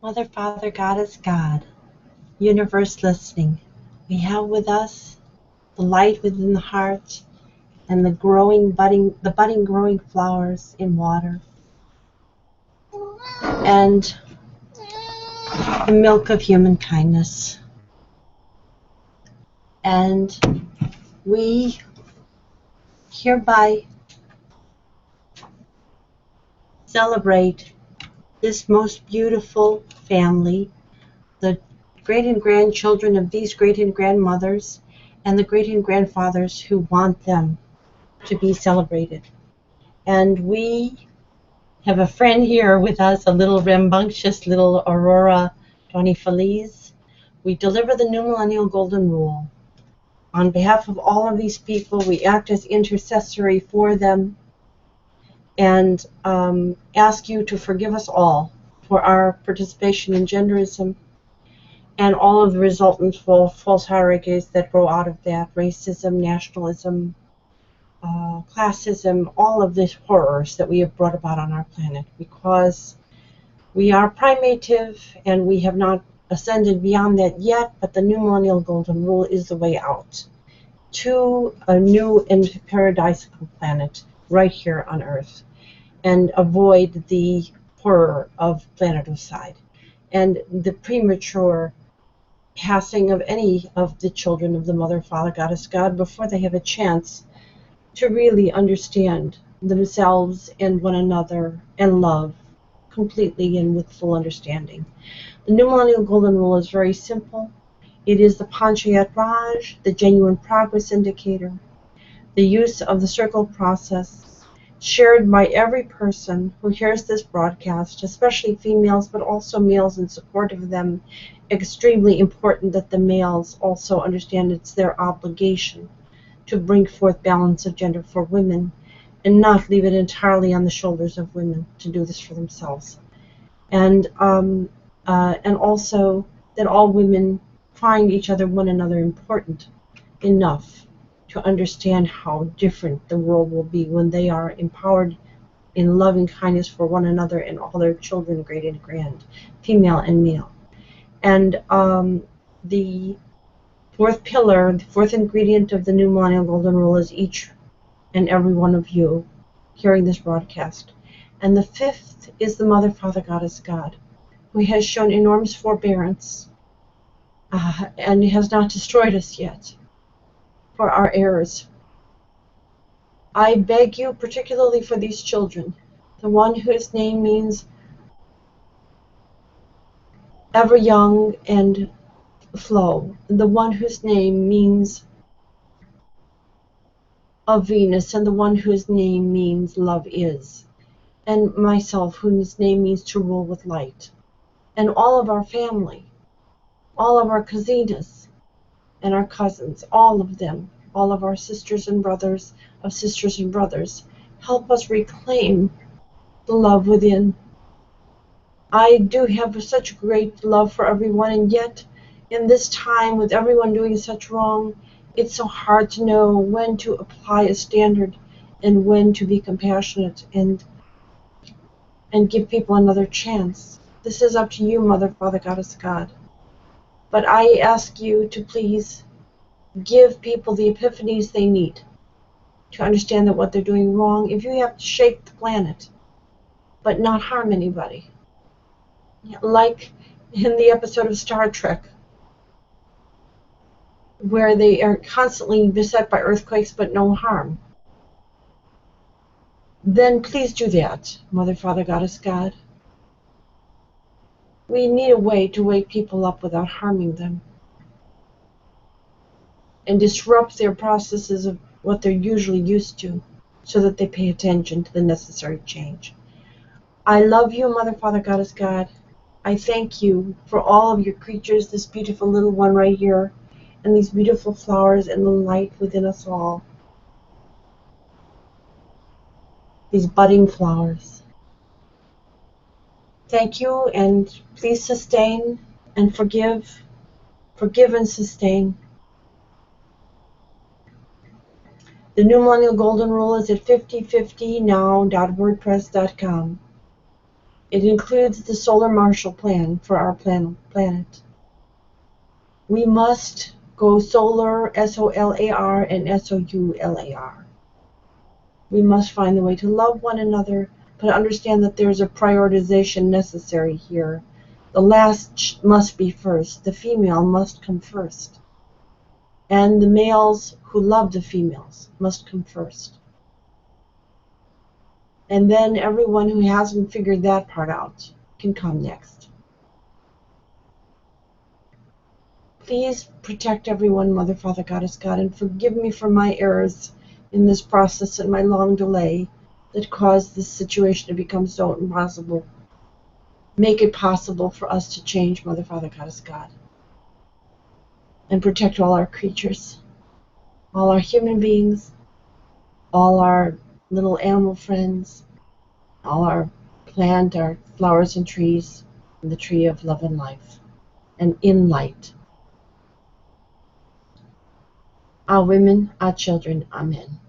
Mother, Father, God is God, universe listening. We have with us the light within the heart and the budding growing flowers in water, and the milk of human kindness. And we hereby celebrate this most beautiful family, the great and grandchildren of these great and grandmothers, and the great and grandfathers who want them to be celebrated. And we have a friend here with us, a little rambunctious little Aurora Donny Feliz. We deliver the new Millennial Golden Rule. On behalf of all of these people, we act as intercessory for them and ask you to forgive us all for our participation in genderism and all of the resultant false hierarchies that grow out of that, racism, nationalism, classism, all of these horrors that we have brought about on our planet, because we are primitive and we have not ascended beyond that yet, but the new Millennial Golden Rule is the way out to a new and paradisical planet right here on Earth, and avoid the horror of planeticide and the premature passing of any of the children of the Mother, Father, Goddess, God before they have a chance to really understand themselves and one another and love completely and with full understanding. The new Millennial Golden Rule is very simple. It is the Panchayat Raj, the genuine progress indicator, the use of the circle process, shared by every person who hears this broadcast, especially females, but also males in support of them. Extremely important that the males also understand it's their obligation to bring forth balance of gender for women and not leave it entirely on the shoulders of women to do this for themselves. And also that all women find each other, one another, important enough to understand how different the world will be when they are empowered in loving kindness for one another and all their children, great and grand, female and male. And the fourth pillar, the fourth ingredient of the new Millennial Golden Rule is each and every one of you hearing this broadcast. And the fifth is the Mother, Father, Goddess, God, who has shown enormous forbearance and has not destroyed us yet for our errors. I beg you, particularly for these children, the one whose name means ever young and flow, the one whose name means of Venus, and the one whose name means love is, and myself, whose name means to rule with light, and all of our family, all of our cousines and our cousins, all of them, all of our sisters and brothers of sisters and brothers, help us reclaim the love within. I do have such great love for everyone, and yet in this time with everyone doing such wrong, it's so hard to know when to apply a standard and when to be compassionate and give people another chance. This is up to you, Mother, Father, Goddess, God. But I ask you to please give people the epiphanies they need to understand that what they're doing wrong. If you have to shake the planet, but not harm anybody, like in the episode of Star Trek, where they are constantly beset by earthquakes but no harm, then please do that, Mother, Father, Goddess, God. We need a way to wake people up without harming them and disrupt their processes of what they're usually used to so that they pay attention to the necessary change. I love you, Mother, Father, Goddess, God. I thank you for all of your creatures, this beautiful little one right here, and these beautiful flowers and the light within us all. These budding flowers. Thank you, and please sustain and forgive. Forgive and sustain. The new Millennial Golden Rule is at 5050now.wordpress.com. It includes the solar Marshall Plan for our planet. We must go solar, SOLAR, and SOULAR. We must find the way to love one another, but understand that there's a prioritization necessary here. The last must be first. The female must come first. And the males who love the females must come first. And then everyone who hasn't figured that part out can come next. Please protect everyone, Mother, Father, Goddess, God, and forgive me for my errors in this process and my long delay that caused this situation to become so impossible. Make it possible for us to change, Mother, Father, Goddess, God, and protect all our creatures, all our human beings, all our little animal friends, all our plant, our flowers and trees, and the tree of love and life, and in light. Our women, our children, amen.